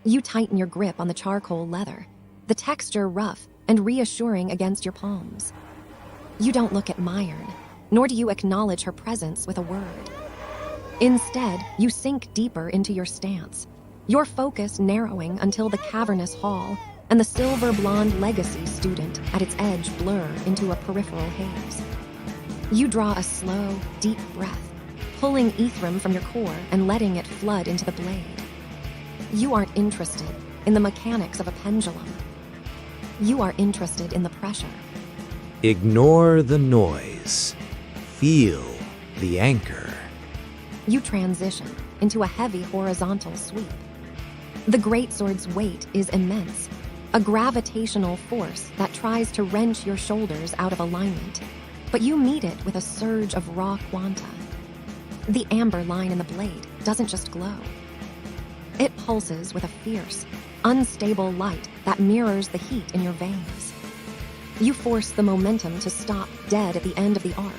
You tighten your grip on the charcoal leather, the texture rough and reassuring against your palms. You don't look at Myron, nor do you acknowledge her presence with a word. Instead, you sink deeper into your stance, your focus narrowing until the cavernous hall and the silver-blonde legacy student at its edge blur into a peripheral haze. You draw a slow, deep breath, pulling ETHERIUM from your core and letting it flood into the blade. You aren't interested in the mechanics of a pendulum. You are interested in the pressure. Ignore the noise. Feel the anchor. You transition into a heavy horizontal sweep. The greatsword's weight is immense, a gravitational force that tries to wrench your shoulders out of alignment, but you meet it with a surge of raw quanta. The amber line in the blade doesn't just glow. It pulses with a fierce, unstable light that mirrors the heat in your veins. You force the momentum to stop dead at the end of the arc,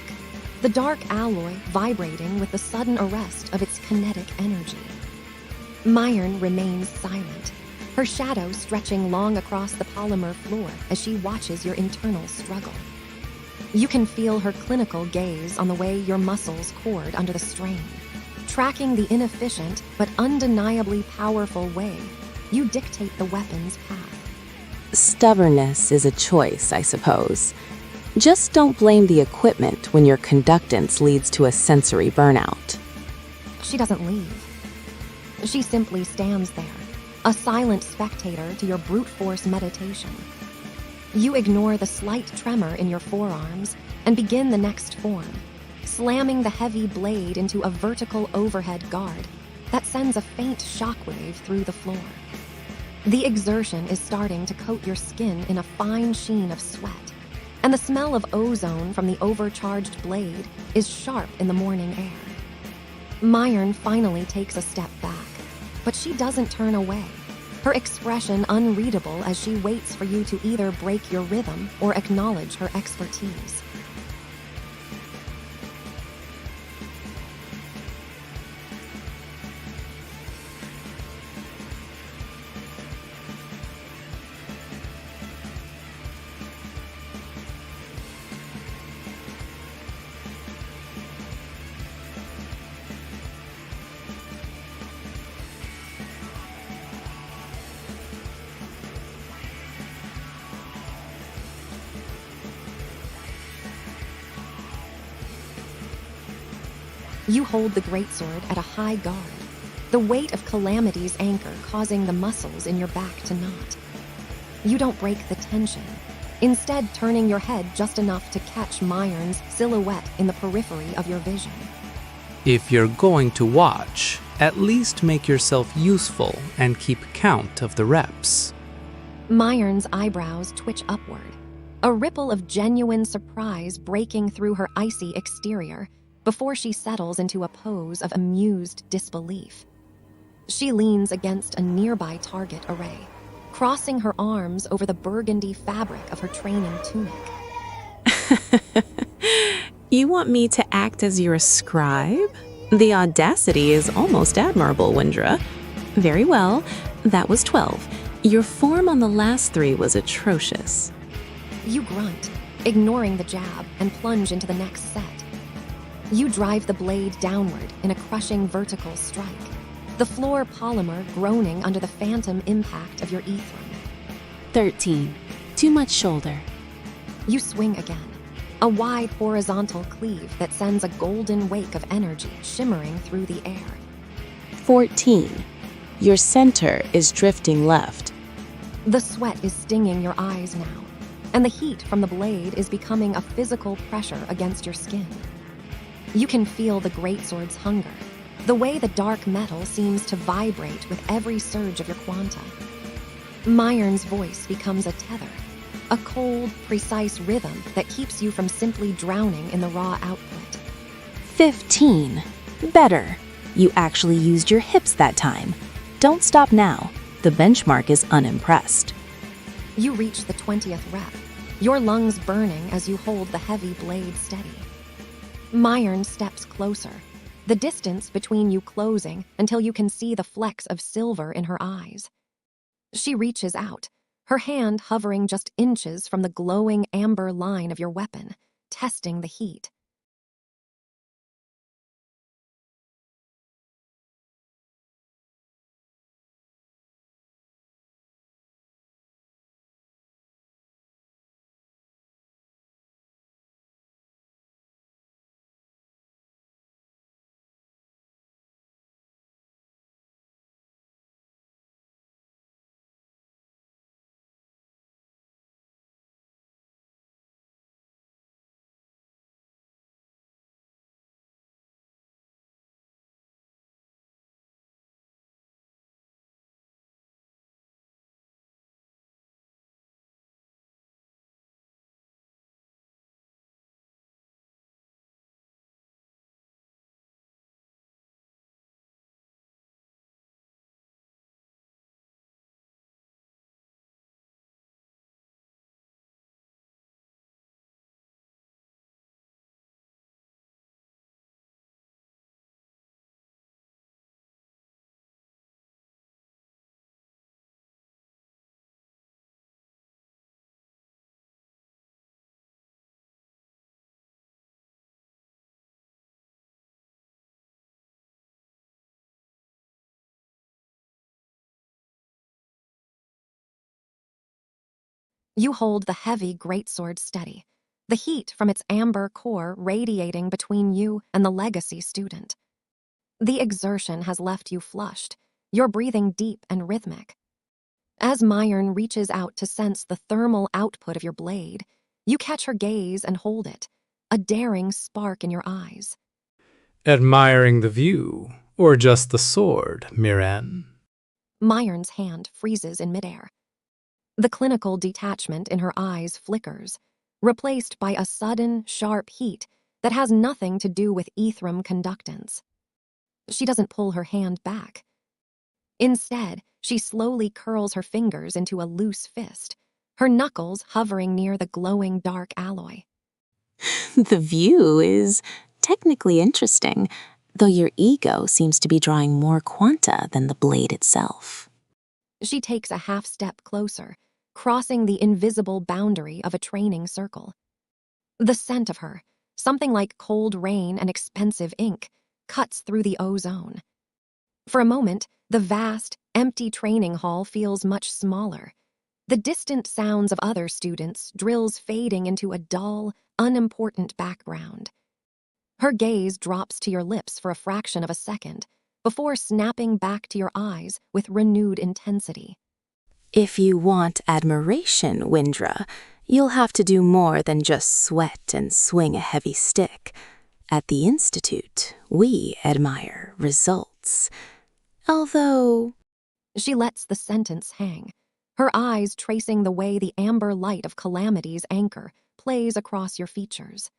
the dark alloy vibrating with the sudden arrest of its kinetic energy. Myron remains silent, her shadow stretching long across the polymer floor as she watches your internal struggle. You can feel her clinical gaze on the way your muscles cord under the strain, tracking the inefficient but undeniably powerful way you dictate the weapon's path. Stubbornness is a choice, I suppose. Just don't blame the equipment when your conductance leads to a sensory burnout. She doesn't leave. She simply stands there, a silent spectator to your brute force meditation. You ignore the slight tremor in your forearms and begin the next form, slamming the heavy blade into a vertical overhead guard that sends a faint shockwave through the floor. The exertion is starting to coat your skin in a fine sheen of sweat, and the smell of ozone from the overcharged blade is sharp in the morning air. Myron finally takes a step back, but she doesn't turn away, her expression unreadable as she waits for you to either break your rhythm or acknowledge her expertise. You hold the greatsword at a high guard, the weight of calamity's anchor causing the muscles in your back to knot. You don't break the tension, instead turning your head just enough to catch Myron's silhouette in the periphery of your vision. If you're going to watch, at least make yourself useful and keep count of the reps. Myron's eyebrows twitch upward, a ripple of genuine surprise breaking through her icy exterior before she settles into a pose of amused disbelief. She leans against a nearby target array, crossing her arms over the burgundy fabric of her training tunic. You want me to act as your scribe? The audacity is almost admirable, Wyndra. Very well, that was 12. Your form on the last 3 was atrocious. You grunt, ignoring the jab, and plunge into the next set. You drive the blade downward in a crushing vertical strike, the floor polymer groaning under the phantom impact of your ETHERIUM. 13. Too much shoulder. You swing again, a wide horizontal cleave that sends a golden wake of energy shimmering through the air. 14. Your center is drifting left. The sweat is stinging your eyes now, and the heat from the blade is becoming a physical pressure against your skin. You can feel the greatsword's hunger, the way the dark metal seems to vibrate with every surge of your quanta. Myron's voice becomes a tether, a cold, precise rhythm that keeps you from simply drowning in the raw output. 15. Better. You actually used your hips that time. Don't stop now. The benchmark is unimpressed. You reach the 20th rep, your lungs burning as you hold the heavy blade steady. Myron steps closer, the distance between you closing until you can see the flecks of silver in her eyes. She reaches out, her hand hovering just inches from the glowing amber line of your weapon, testing the heat. You hold the heavy greatsword steady, the heat from its amber core radiating between you and the legacy student. The exertion has left you flushed, your breathing deep and rhythmic. As Myron reaches out to sense the thermal output of your blade, you catch her gaze and hold it, a daring spark in your eyes. Admiring the view, or just the sword, Miran? Myron's hand freezes in midair. The clinical detachment in her eyes flickers, replaced by a sudden, sharp heat that has nothing to do with ETHERIUM conductance. She doesn't pull her hand back. Instead, she slowly curls her fingers into a loose fist, her knuckles hovering near the glowing dark alloy. The view is technically interesting, though your ego seems to be drawing more quanta than the blade itself. She takes a half step closer, crossing the invisible boundary of a training circle. The scent of her, something like cold rain and expensive ink, cuts through the ozone. For a moment, the vast, empty training hall feels much smaller. The distant sounds of other students' drills fading into a dull, unimportant background. Her gaze drops to your lips for a fraction of a second, before snapping back to your eyes with renewed intensity. If you want admiration, Wyndra, you'll have to do more than just sweat and swing a heavy stick. At the Institute, we admire results. Although, She lets the sentence hang, her eyes tracing the way the amber light of Calamity's anchor plays across your features.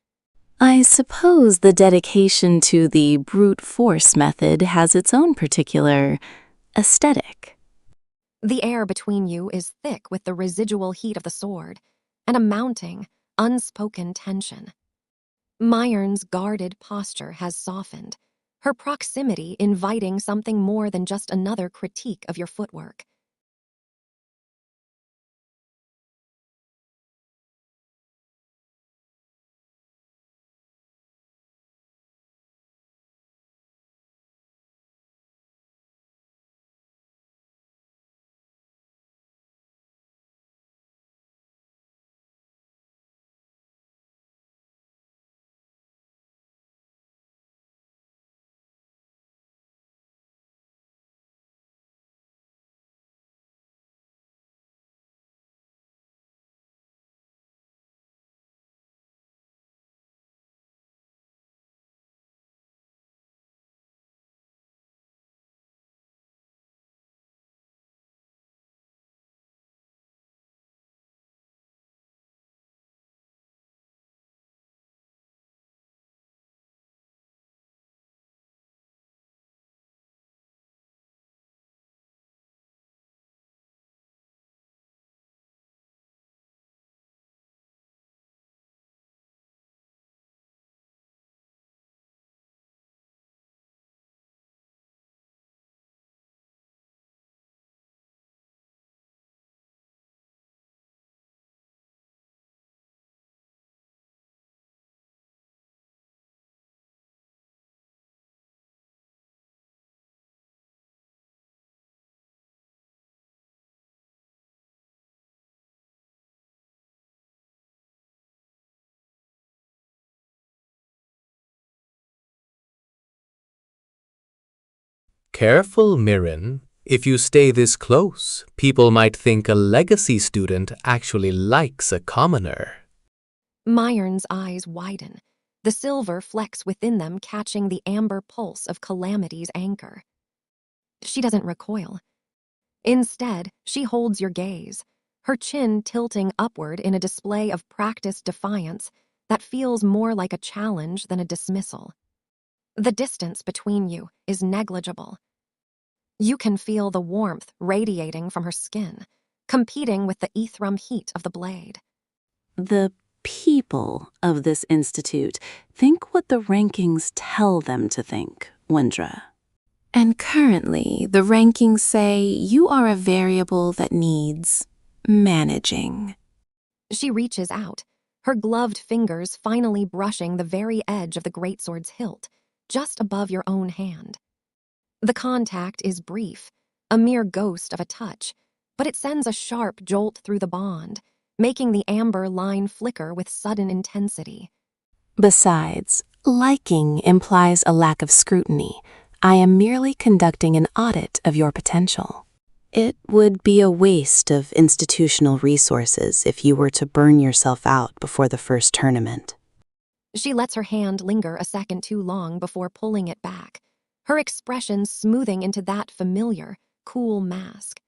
I suppose the dedication to the brute force method has its own particular aesthetic. The air between you is thick with the residual heat of the sword, and a mounting, unspoken tension. Myron's guarded posture has softened, her proximity inviting something more than just another critique of your footwork. Careful, Mirren. If you stay this close, people might think a legacy student actually likes a commoner. Myron's eyes widen, the silver flecks within them catching the amber pulse of Calamity's anchor. She doesn't recoil. Instead, she holds your gaze, her chin tilting upward in a display of practiced defiance that feels more like a challenge than a dismissal. The distance between you is negligible. You can feel the warmth radiating from her skin, competing with the ETHERIUM heat of the blade. The people of this institute think what the rankings tell them to think, Wyndra. And currently, the rankings say you are a variable that needs managing. She reaches out, her gloved fingers finally brushing the very edge of the greatsword's hilt, just above your own hand. The contact is brief, a mere ghost of a touch, but it sends a sharp jolt through the bond, making the amber line flicker with sudden intensity. Besides, liking implies a lack of scrutiny. I am merely conducting an audit of your potential. It would be a waste of institutional resources if you were to burn yourself out before the first tournament. She lets her hand linger a second too long before pulling it back, her expression smoothing into that familiar, cool mask.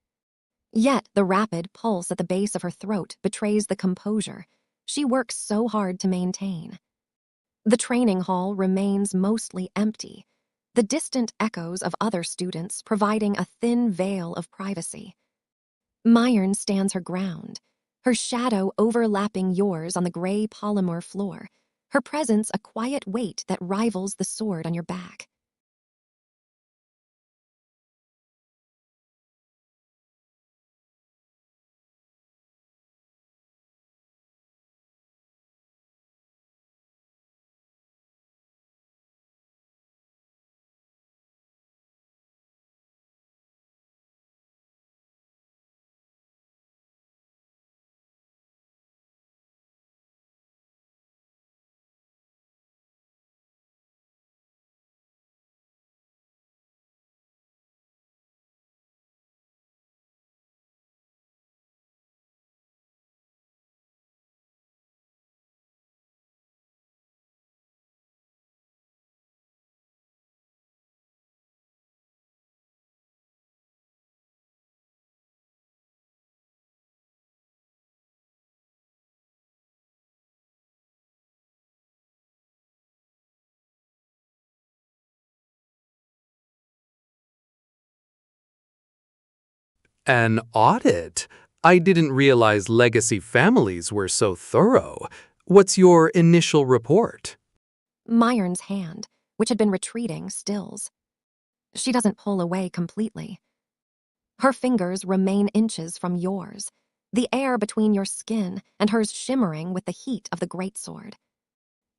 Yet the rapid pulse at the base of her throat betrays the composure she works so hard to maintain. The training hall remains mostly empty, the distant echoes of other students providing a thin veil of privacy. Myron stands her ground, her shadow overlapping yours on the gray polymer floor, her presence a quiet weight that rivals the sword on your back. An audit? I didn't realize legacy families were so thorough. What's your initial report? Myron's hand, which had been retreating, stills. She doesn't pull away completely. Her fingers remain inches from yours, the air between your skin and hers shimmering with the heat of the greatsword.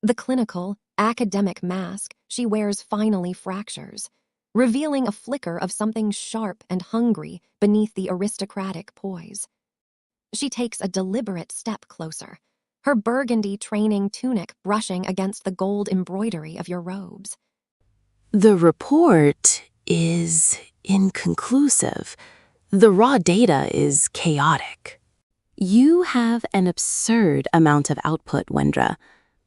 The clinical, academic mask she wears finally fractures, revealing a flicker of something sharp and hungry beneath the aristocratic poise. She takes a deliberate step closer, her burgundy training tunic brushing against the gold embroidery of your robes. The report is inconclusive. The raw data is chaotic. You have an absurd amount of output, Wyndra,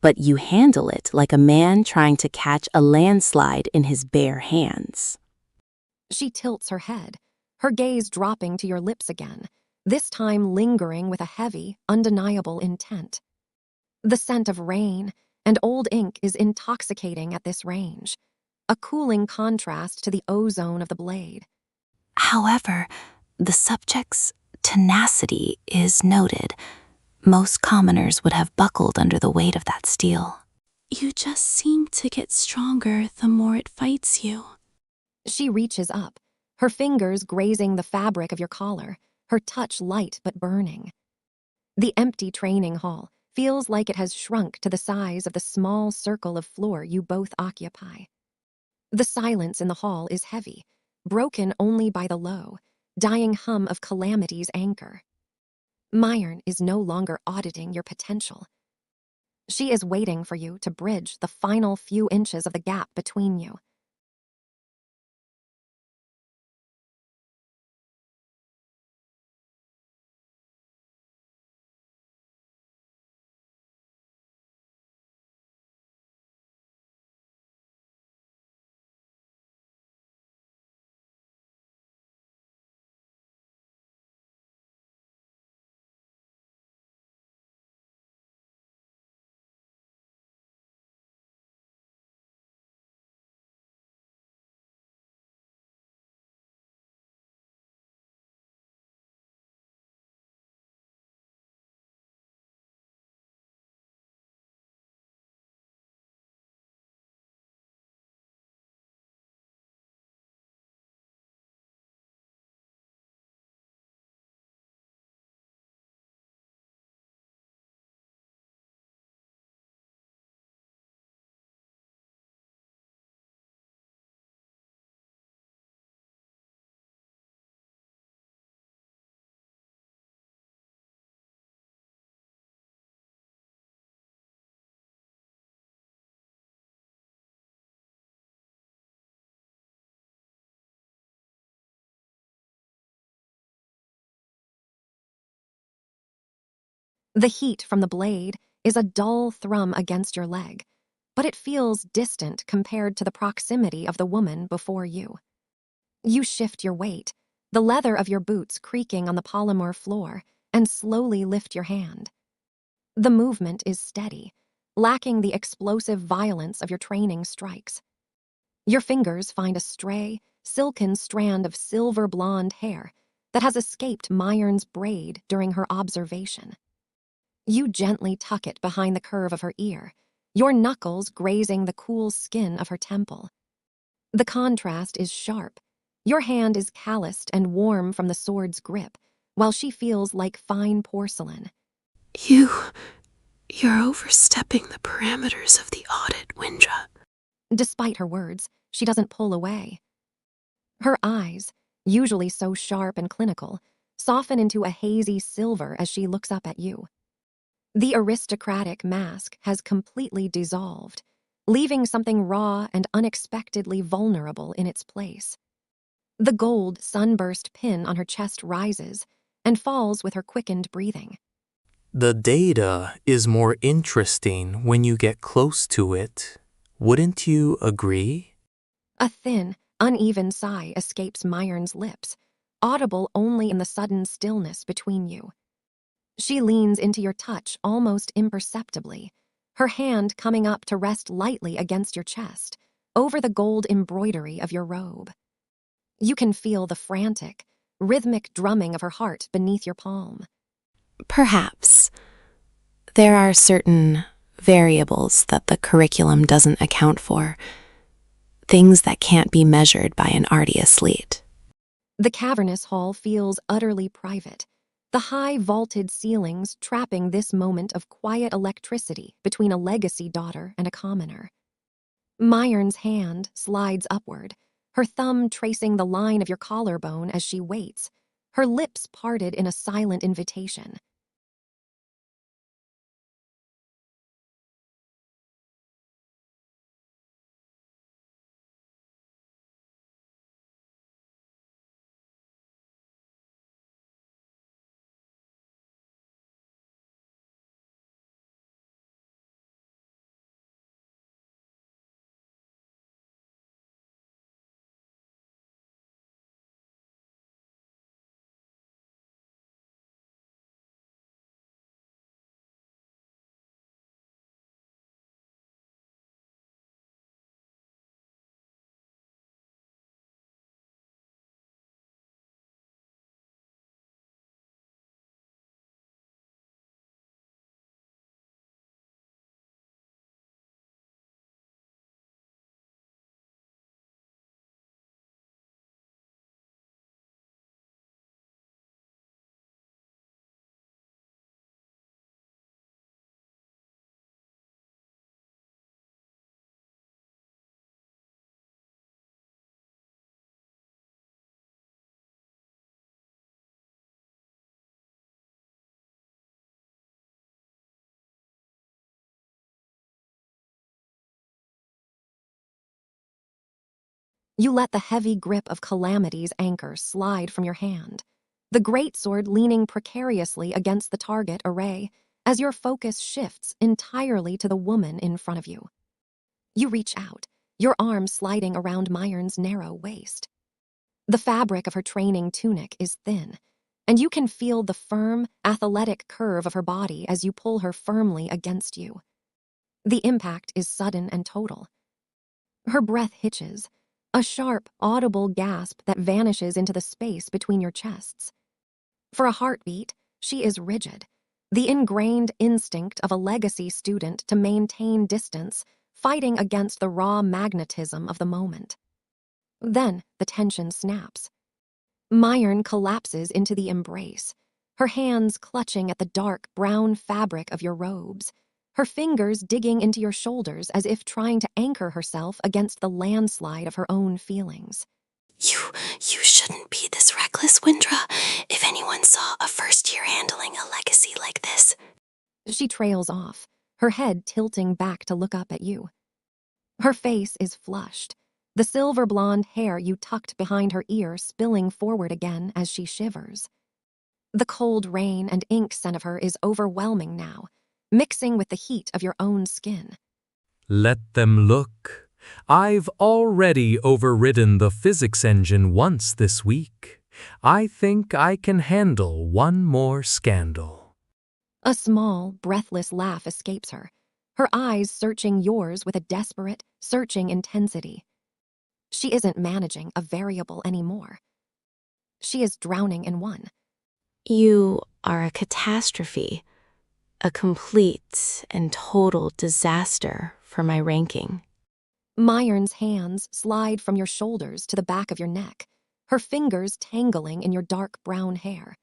but you handle it like a man trying to catch a landslide in his bare hands. She tilts her head, her gaze dropping to your lips again, this time lingering with a heavy, undeniable intent. The scent of rain and old ink is intoxicating at this range, a cooling contrast to the ozone of the blade. However, the subject's tenacity is noted. Most commoners would have buckled under the weight of that steel. You just seem to get stronger the more it fights you. She reaches up, her fingers grazing the fabric of your collar, her touch light but burning. The empty training hall feels like it has shrunk to the size of the small circle of floor you both occupy. The silence in the hall is heavy, broken only by the low, dying hum of Calamity's anchor. Myron is no longer auditing your potential. She is waiting for you to bridge the final few inches of the gap between you. The heat from the blade is a dull thrum against your leg, but it feels distant compared to the proximity of the woman before you. You shift your weight, the leather of your boots creaking on the polymer floor, and slowly lift your hand. The movement is steady, lacking the explosive violence of your training strikes. Your fingers find a stray, silken strand of silver blonde hair that has escaped Myron's braid during her observation. You gently tuck it behind the curve of her ear, your knuckles grazing the cool skin of her temple. The contrast is sharp. Your hand is calloused and warm from the sword's grip, while she feels like fine porcelain. You're overstepping the parameters of the audit, Wyndra. Despite her words, she doesn't pull away. Her eyes, usually so sharp and clinical, soften into a hazy silver as she looks up at you. The aristocratic mask has completely dissolved, leaving something raw and unexpectedly vulnerable in its place. The gold sunburst pin on her chest rises and falls with her quickened breathing. The data is more interesting when you get close to it. Wouldn't you agree? A thin, uneven sigh escapes Myron's lips, audible only in the sudden stillness between you. She leans into your touch almost imperceptibly, her hand coming up to rest lightly against your chest, over the gold embroidery of your robe. You can feel the frantic, rhythmic drumming of her heart beneath your palm. Perhaps. There are certain variables that the curriculum doesn't account for, things that can't be measured by an arty asleep. The cavernous hall feels utterly private, the high vaulted ceilings trapping this moment of quiet electricity between a legacy daughter and a commoner. Myron's hand slides upward, her thumb tracing the line of your collarbone as she waits, her lips parted in a silent invitation. You let the heavy grip of Calamity's anchor slide from your hand, the greatsword leaning precariously against the target array as your focus shifts entirely to the woman in front of you. You reach out, your arm sliding around Myron's narrow waist. The fabric of her training tunic is thin, and you can feel the firm, athletic curve of her body as you pull her firmly against you. The impact is sudden and total. Her breath hitches, a sharp, audible gasp that vanishes into the space between your chests. For a heartbeat, she is rigid, the ingrained instinct of a legacy student to maintain distance, fighting against the raw magnetism of the moment. Then the tension snaps. Myron collapses into the embrace, her hands clutching at the dark brown fabric of your robes, her fingers digging into your shoulders as if trying to anchor herself against the landslide of her own feelings. You shouldn't be this reckless, Wyndra. If anyone saw a first year handling a legacy like this. She trails off, her head tilting back to look up at you. Her face is flushed, the silver blonde hair you tucked behind her ear spilling forward again as she shivers. The cold rain and ink scent of her is overwhelming now, mixing with the heat of your own skin. Let them look. I've already overridden the physics engine once this week. I think I can handle one more scandal. A small, breathless laugh escapes her, her eyes searching yours with a desperate, searching intensity. She isn't managing a variable anymore. She is drowning in one. You are a catastrophe, a complete and total disaster for my ranking. Myron's hands slide from your shoulders to the back of your neck, her fingers tangling in your dark brown hair.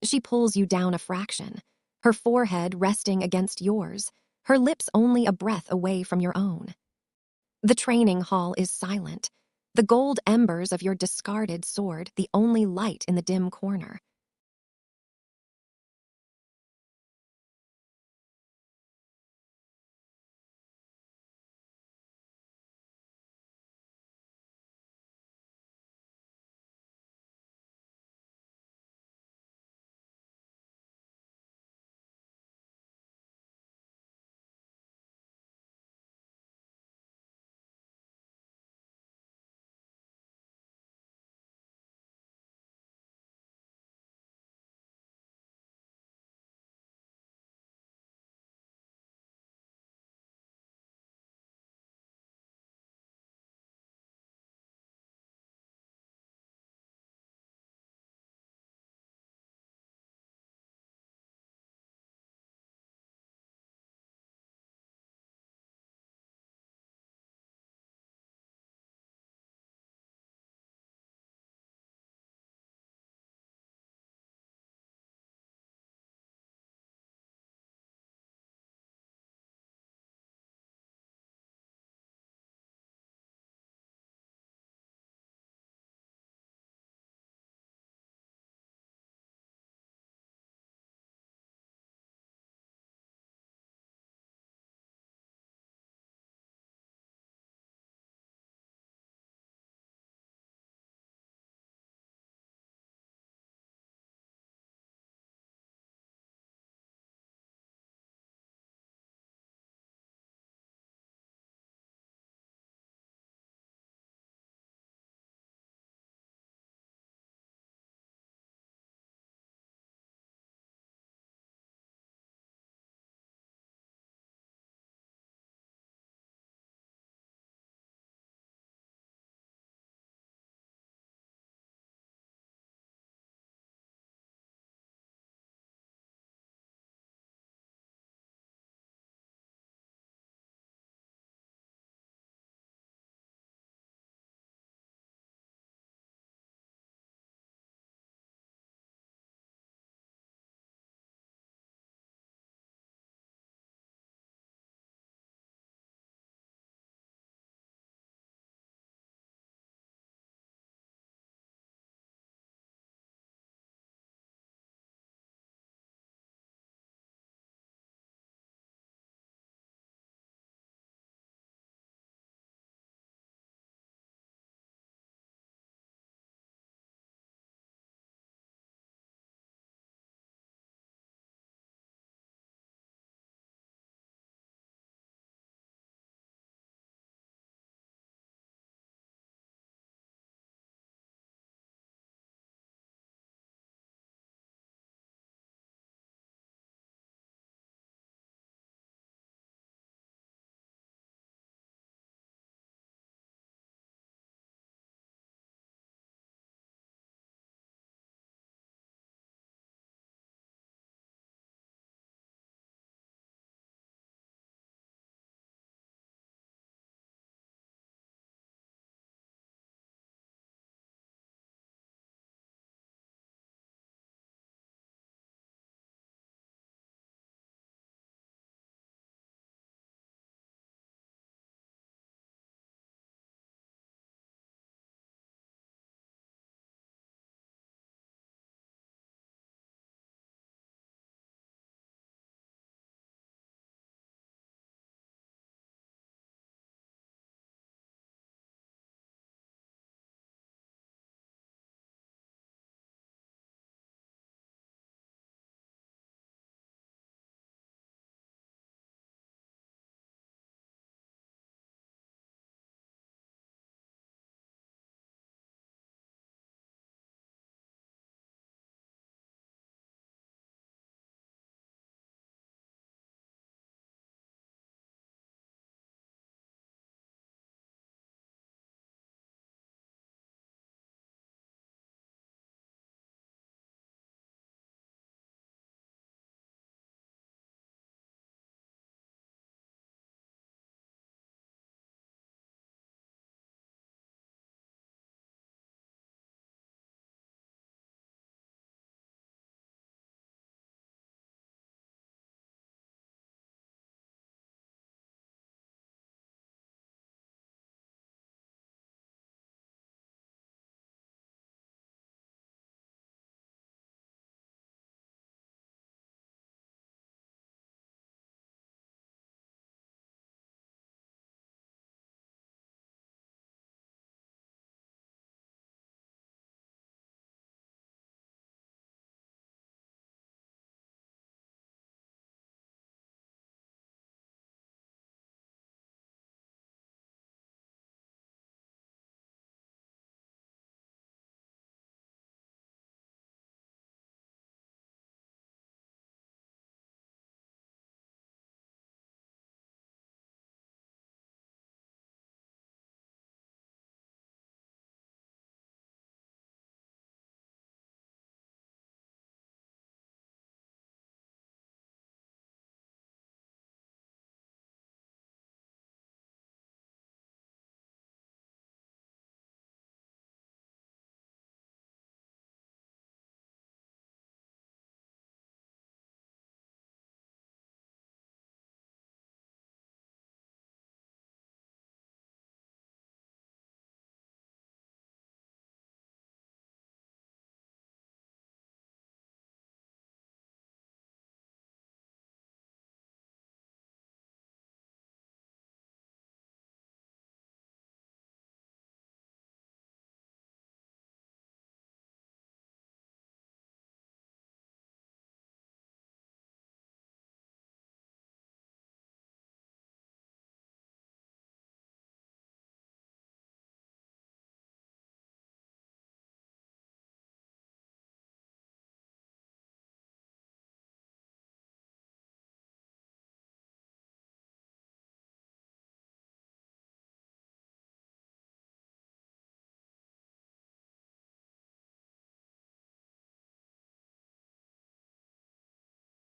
She pulls you down a fraction, her forehead resting against yours, her lips only a breath away from your own. The training hall is silent, the gold embers of your discarded sword the only light in the dim corner.